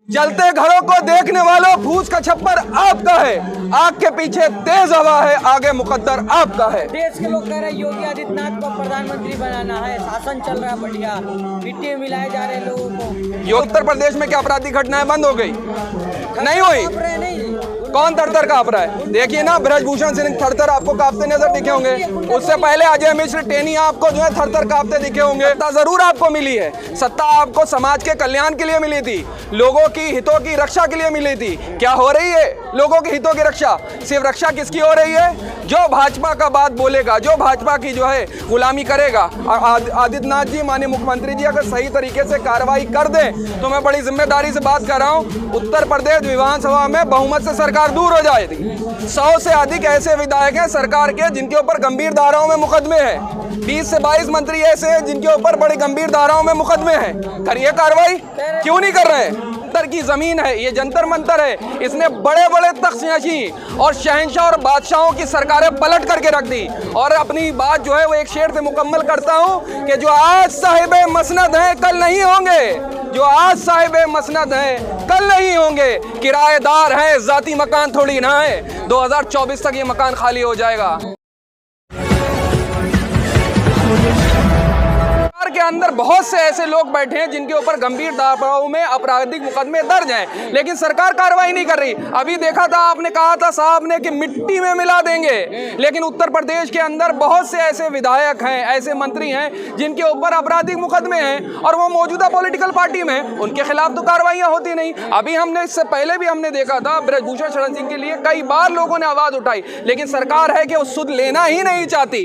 जलते घरों को देखने वालों, फूस का छप्पर आपका है, आग के पीछे तेज हवा है, आगे मुकद्दर आपका है। देश के लोग कह रहे हैं योगी आदित्यनाथ को प्रधानमंत्री बनाना है, शासन चल रहा है बढ़िया, मिट्टी में मिलाए जा रहे हैं लोगों को। उत्तर प्रदेश में क्या आपराधिक घटनाएं बंद हो गई? नहीं हुई। कौन थर-थर कांप रहा है? देखिए ना, बृजभूषण सिंह थर-थर आपको कांपते नजर दिखे होंगे। उससे पहले अजय मिश्र टेनी आपको जो है थर-थर कांपते दिखे होंगे। सत्ता जरूर आपको मिली है, सत्ता आपको समाज के कल्याण के लिए मिली थी, लोगों की हितों की रक्षा के लिए मिली थी। क्या हो रही है लोगों के हितों की रक्षा? सिर्फ रक्षा किसकी हो रही है? जो भाजपा का बात बोलेगा, जो भाजपा की जो है गुलामी करेगा। आदित्यनाथ जी, माननीय मुख्यमंत्री जी, अगर सही तरीके से कार्रवाई कर दें तो मैं बड़ी जिम्मेदारी से बात कर रहा हूं, उत्तर प्रदेश विधानसभा में बहुमत से सरकार दूर हो जाएगी। 100 से अधिक ऐसे विधायक हैं सरकार के जिनके ऊपर गंभीर धाराओं में मुकदमे हैं। 20 से 22 मंत्री ऐसे हैं जिनके ऊपर बड़ी गंभीर धाराओं में मुकदमे हैं। करिए कार्रवाई, क्यों नहीं कर रहे हैं? जंतर की जमीन है, ये जंतर मंतर है, इसने बड़े बड़े तख्तनशी और शहंशाह और बादशाहों की सरकारें पलट करके रख दी। और अपनी बात जो है वो एक शेर से मुकम्मल करता हूं कि जो आज साहिबे मसनद हैं कल नहीं होंगे, जो आज साहिबे मसनद हैं कल नहीं होंगे, किराएदार हैं, जाती मकान थोड़ी ना है। 2024 तक ये मकान खाली हो जाएगा। के अंदर बहुत से ऐसे लोग बैठे हैं जिनके ऊपर गंभीर धाराओं में आपराधिक मुकदमे दर्ज हैं, लेकिन सरकार कार्रवाई नहीं कर रही। अभी देखा था, आपने कहा था साहब ने कि मिट्टी में मिला देंगे, लेकिन उत्तर प्रदेश के अंदर बहुत से ऐसे विधायक हैं, ऐसे मंत्री हैं जिनके ऊपर आपराधिक मुकदमे हैं और वो मौजूदा पॉलिटिकल पार्टी में, उनके खिलाफ तो कार्रवाइयां होती नहीं। अभी हमने इससे पहले भी हमने देखा था, बृजभूषण शरण सिंह के लिए कई बार लोगों ने आवाज उठाई, लेकिन सरकार है कि वो सुध लेना ही नहीं चाहती।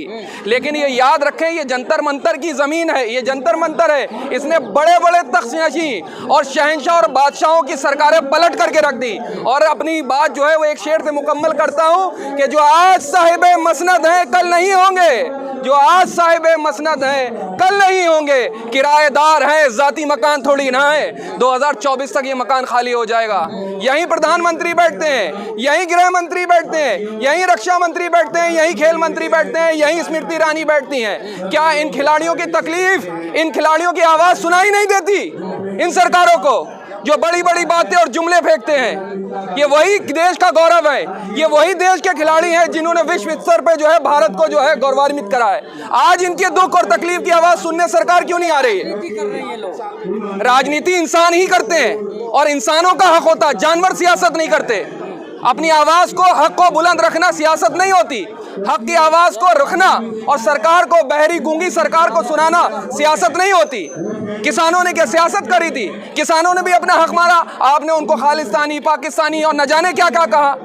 लेकिन ये याद रखें, ये जंतर मंतर की जमीन है, ये जंतर मंतर है, इसने बड़े बड़े तख्तनशी और शहंशाह और बादशाहों की सरकारें पलट करके रख दी। और अपनी बात जो है वो एक शेर से मुकम्मल करता हूं कि जो आज साहिबे मसनद हैं कल नहीं होंगे, जो आज साहिबे मसनद हैं कल नहीं होंगे, किराएदार हैं, जाती मकान थोड़ी ना है। 2024 तक ये मकान खाली हो जाएगा। यहीं प्रधानमंत्री बैठते हैं, यहीं गृह मंत्री बैठते हैं, यहीं रक्षा मंत्री बैठते हैं, यहीं खेल मंत्री बैठते हैं, यहीं स्मृति ईरानी बैठती हैं। क्या इन खिलाड़ियों की तकलीफ, इन खिलाड़ियों की आवाज सुनाई नहीं देती इन सरकारों को जो बड़ी बड़ी बातें और जुमले फेंकते हैं? ये वही देश का गौरव है, ये वही देश के खिलाड़ी हैं जिन्होंने विश्व स्तर पे जो है भारत को जो है गौरवान्वित करा है। आज इनके दुख और तकलीफ की आवाज सुनने सरकार क्यों नहीं आ रही है? राजनीति इंसान ही करते हैं और इंसानों का हक होता है, जानवर सियासत नहीं करते। अपनी आवाज को, हक को बुलंद रखना सियासत नहीं होती, हक की आवाज को रखना और सरकार को, बहरी गूंगी सरकार को सुनाना सियासत नहीं होती। किसानों ने क्या सियासत करी थी? किसानों ने भी अपना हक मारा, आपने उनको खालिस्तानी, पाकिस्तानी और न जाने क्या क्या कहा।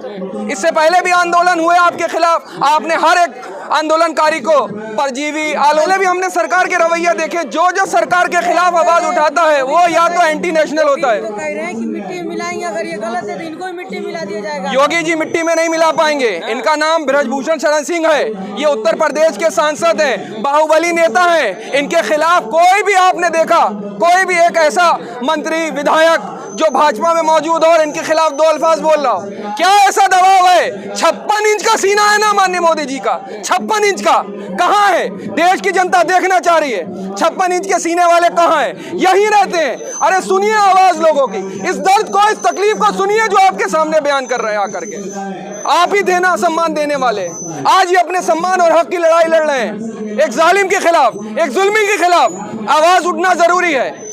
इससे पहले भी आंदोलन हुए आपके खिलाफ, आपने हर एक आंदोलनकारी को परजीवी आलोले भी हमने सरकार के रवैया देखे। जो जो सरकार के खिलाफ आवाज उठाता है वो या तो एंटी नेशनल होता है। तो कह रहे हैं कि मिट्टी मिलाएंगे, अगर ये गलत है तो इनको भी मिट्टी मिला दिया जाएगा। योगी जी मिट्टी में नहीं मिला पाएंगे। इनका नाम बृजभूषण शरण सिंह है, ये उत्तर प्रदेश के सांसद हैं, बाहुबली नेता हैं। इनके खिलाफ कोई भी आपने देखा, कोई भी एक ऐसा मंत्री, विधायक जो भाजपा में मौजूद हो और इनके खिलाफ दो अल्फाज बोल रहा हो? क्या ऐसा दबाव है? 56 इंच का सीना है ना माननीय मोदी जी का, 56 इंच का कहाँ है? देश की जनता देखना चाह रही है 56 इंच के सीने वाले कहाँ हैं? यहीं रहते हैं। अरे सुनिए आवाज लोगों की, इस दर्द को, इस तकलीफ को सुनिए जो आपके सामने बयान कर रहे हैं आकर के। आप ही देना सम्मान देने वाले, आज ये अपने सम्मान और हक की लड़ाई लड़ रहे हैं। एक जालिम के खिलाफ, एक जुल्मी के खिलाफ आवाज उठना जरूरी है।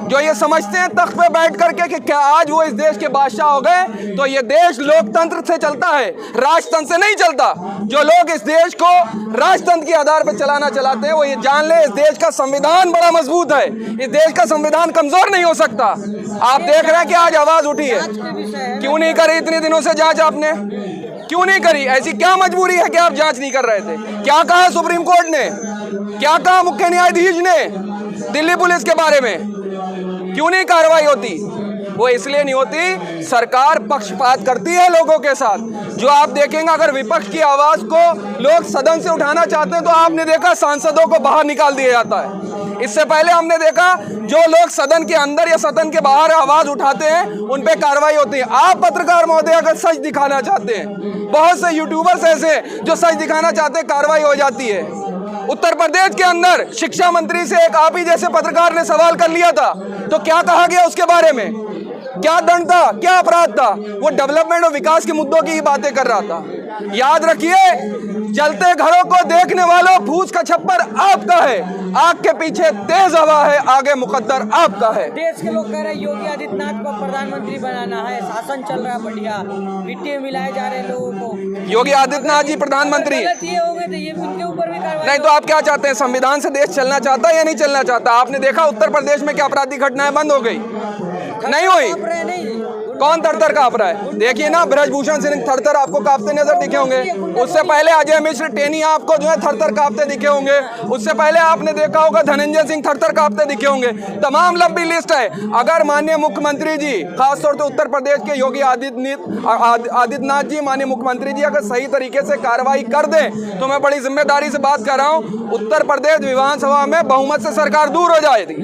जो ये समझते हैं तख्त पे बैठ करके कि क्या आज वो इस देश के बादशाह हो गए, तो ये देश लोकतंत्र से चलता है, राजतंत्र से नहीं चलता। जो लोग इस देश को राजतंत्र के आधार पर चलाना चाहते हैं वो ये जान ले, इस देश का संविधान बड़ा मजबूत है, इस देश का संविधान कमजोर नहीं हो सकता। आप देख रहे हैं कि आज आवाज उठी है, क्यों नहीं करी इतने दिनों से जांच? आपने क्यों नहीं करी? ऐसी क्या मजबूरी है कि आप जांच नहीं कर रहे थे? क्या कहा सुप्रीम कोर्ट ने, क्या कहा मुख्य न्यायाधीश ने दिल्ली पुलिस के बारे में? क्यों नहीं कार्रवाई होती? वो इसलिए नहीं होती, सरकार पक्षपात करती है लोगों के साथ। जो आप देखेंगे, अगर विपक्ष की आवाज को लोग सदन से उठाना चाहते हैं तो आपने देखा सांसदों को बाहर निकाल दिया जाता है। इससे पहले हमने देखा जो लोग सदन के अंदर या सदन के बाहर आवाज उठाते हैं उन पे कार्रवाई होती है। आप पत्रकार महोदय अगर सच दिखाना चाहते हैं, बहुत से यूट्यूबर्स ऐसे जो सच दिखाना चाहते हैं, कार्रवाई हो जाती है। उत्तर प्रदेश के अंदर शिक्षा मंत्री से एक आप ही जैसे पत्रकार ने सवाल कर लिया था, तो क्या कहा गया उसके बारे में? क्या दंड था, क्या अपराध था? वो डेवलपमेंट और विकास के मुद्दों की ही बातें कर रहा था। याद रखिए, जलते घरों को देखने वालों, फूस का छप्पर आपका है, आग के पीछे तेज हवा है, आगे मुकद्दर आपका है। देश के लोग कह रहे हैं योगी आदित्यनाथ को प्रधानमंत्री बनाना है, शासन चल रहा है बढ़िया, मिट्टी मिलाए जा रहे हैं लोगों को। योगी आदित्यनाथ जी प्रधानमंत्री गलत ये हो गए तो ये उनके ऊपर भी कार्रवाई। नहीं तो आप क्या चाहते हैं? संविधान से देश चलना चाहता है या नहीं चलना चाहता? आपने देखा उत्तर प्रदेश में क्या आपराधिक घटनाएं बंद हो गई? नहीं हुई। कौन थर-थर काँप रहा है? देखिए ना, ब्रजभूषण सिंह थर-थर आपको कांपते नजर दिखे होंगे। उससे पहले अजय मिश्र टेनी आपको जो है थर-थर कांपते दिखे होंगे। उससे पहले आपने देखा होगा धनंजय सिंह थर-थर कांपते दिखे होंगे। तमाम लंबी लिस्ट है। अगर माननीय मुख्यमंत्री जी, खासतौर से उत्तर प्रदेश के योगी आदित्यनाथ जी, माननीय मुख्यमंत्री जी अगर सही तरीके से कार्रवाई कर दें तो मैं बड़ी जिम्मेदारी से बात कर रहा हूँ, उत्तर प्रदेश विधानसभा में बहुमत से सरकार दूर हो जाएगी।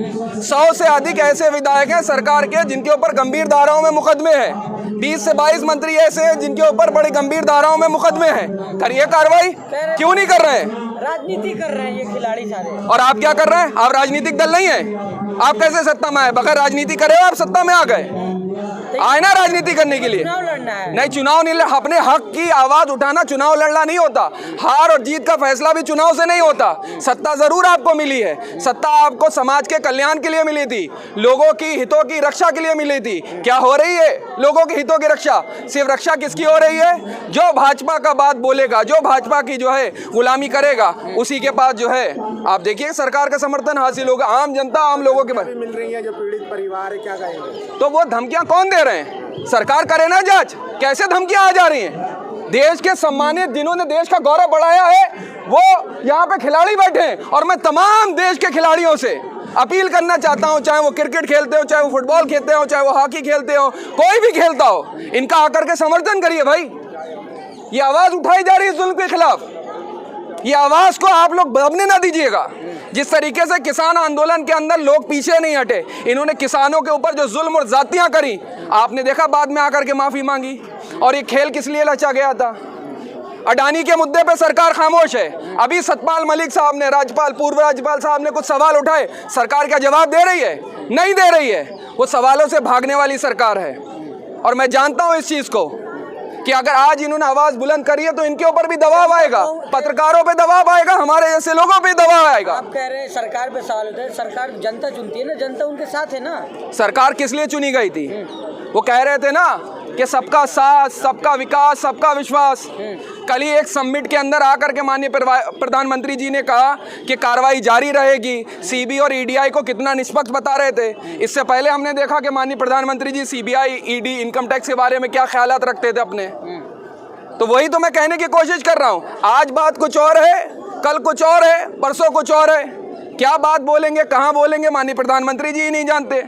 100 से अधिक ऐसे विधायक हैं सरकार के जिनके ऊपर गंभीर धाराओं में मुकदमे है। 20 से 22 मंत्री ऐसे हैं जिनके ऊपर बड़ी गंभीर धाराओं में मुकदमे हैं। करिए कार्रवाई, क्यों नहीं कर रहे हैं? राजनीति कर रहे हैं ये खिलाड़ी सारे। और आप क्या कर रहे हैं? आप राजनीतिक दल नहीं है। आप कैसे सत्ता में आए? बगैर राजनीति करे आप सत्ता में आ गए? आए ना राजनीति करने के लिए। चुनाव लड़ना है। नहीं, चुनाव नहीं, अपने हक की आवाज उठाना चुनाव लड़ना नहीं होता। हार और जीत का फैसला भी चुनाव से नहीं होता। सत्ता जरूर आपको मिली है, सत्ता आपको समाज के कल्याण के लिए मिली थी, लोगों की हितों की रक्षा के लिए मिली थी। क्या हो रही है लोगों के हितों की रक्षा? सिर्फ रक्षा किसकी हो रही है? जो भाजपा का बात बोलेगा, जो भाजपा की जो है गुलामी करेगा, उसी के पास जो है आप देखिए सरकार का समर्थन हासिल होगा। आम जनता, आम लोगों के बारे में मिल रही है, जो पीड़ित परिवार है, क्या कहेंगे? तो वो धमकियां कौन दे रहे हैं? सरकार करे ना जांच। कैसे धमकियां आ जा रही हैं? देश के सम्मानित, जिन्होंने देश का गौरव बढ़ाया है, वो यहाँ पे खिलाड़ी बैठे हैं। और मैं तमाम देश के खिलाड़ियों से अपील करना चाहता हूँ, चाहे वो क्रिकेट खेलते हो, चाहे वो फुटबॉल खेलते हो, चाहे वो हॉकी खेलते हो, कोई भी खेलता हो, इनका आकर के समर्थन करिए भाई। ये आवाज उठाई जा रही है जुल्म के खिलाफ, ये आवाज को आप लोग दबने ना दीजिएगा। जिस तरीके से किसान आंदोलन के अंदर लोग पीछे नहीं हटे, इन्होंने किसानों के ऊपर जो जुल्म और जातियां करी, आपने देखा बाद में आकर के माफी मांगी। और ये खेल किस लिए रचा गया था? अडानी के मुद्दे पे सरकार खामोश है। अभी सतपाल मलिक साहब ने, राज्यपाल, पूर्व राज्यपाल साहब ने कुछ सवाल उठाए, सरकार क्या जवाब दे रही है? नहीं दे रही है। वो सवालों से भागने वाली सरकार है। और मैं जानता हूं इस चीज को कि अगर आज इन्होंने आवाज बुलंद करी है तो इनके ऊपर भी दबाव आएगा, पत्रकारों पे दबाव आएगा, हमारे जैसे लोगों पे दबाव आएगा। आप कह रहे हैं सरकार पे सवाल होता है, सरकार जनता चुनती है ना, जनता उनके साथ है ना। सरकार किस लिए चुनी गई थी? वो कह रहे थे ना कि सबका साथ, सबका विकास, सबका विश्वास। कल ही एक समिट के अंदर आकर के माननीय प्रधानमंत्री जी ने कहा कि कार्रवाई जारी रहेगी। सीबी और ईडीआई को कितना निष्पक्ष बता रहे थे। इससे पहले हमने देखा कि माननीय प्रधानमंत्री जी सीबीआई, ईडी, इनकम टैक्स के बारे में क्या ख्यालात रखते थे अपने। तो वही तो मैं कहने की कोशिश कर रहा हूँ। आज बात कुछ और है, कल कुछ और है, परसों कुछ और है। क्या बात बोलेंगे, कहाँ बोलेंगे, माननीय प्रधानमंत्री जी ही नहीं जानते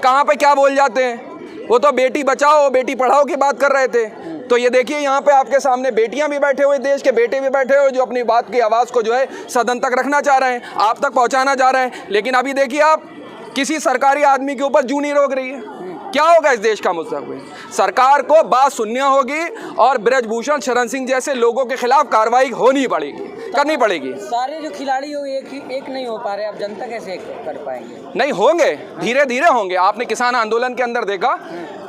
कहाँ पे क्या बोल जाते हैं। वो तो बेटी बचाओ, बेटी पढ़ाओ की बात कर रहे थे। तो ये देखिए यहाँ पे आपके सामने बेटियां भी बैठे हुए, देश के बेटे भी बैठे हुए, जो अपनी बात की आवाज़ को जो है सदन तक रखना चाह रहे हैं, आप तक पहुँचाना चाह रहे हैं। लेकिन अभी देखिए आप, किसी सरकारी आदमी के ऊपर जू नहीं रोक रही है। क्या होगा इस देश का मुस्तकबिल? सरकार को बात सुननी होगी और ब्रजभूषण शरण सिंह जैसे लोगों के खिलाफ कार्रवाई होनी पड़ेगी, करनी पड़ेगी। सारे जो खिलाड़ी हो एक नहीं हो पा रहे, अब जनता कैसे कर पाएंगे? नहीं होंगे, धीरे धीरे होंगे। आपने किसान आंदोलन के अंदर देखा,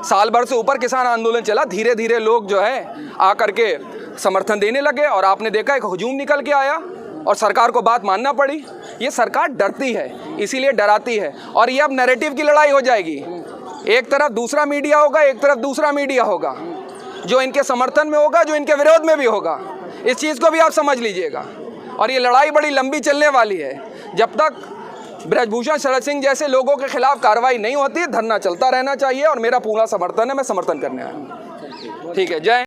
साल भर से ऊपर किसान आंदोलन चला, धीरे धीरे लोग जो है आकर के समर्थन देने लगे और आपने देखा एक हुजूम निकल के आया और सरकार को बात मानना पड़ी। ये सरकार डरती है, इसीलिए डराती है। और ये अब नैरेटिव की लड़ाई हो जाएगी। एक तरफ दूसरा मीडिया होगा, एक तरफ दूसरा मीडिया होगा, जो इनके समर्थन में होगा, जो इनके विरोध में भी होगा। इस चीज़ को भी आप समझ लीजिएगा। और ये लड़ाई बड़ी लंबी चलने वाली है। जब तक ब्रजभूषण शरण सिंह जैसे लोगों के खिलाफ कार्रवाई नहीं होती, धरना चलता रहना चाहिए। और मेरा पूरा समर्थन है, मैं समर्थन करने आया हूँ। ठीक है, जय।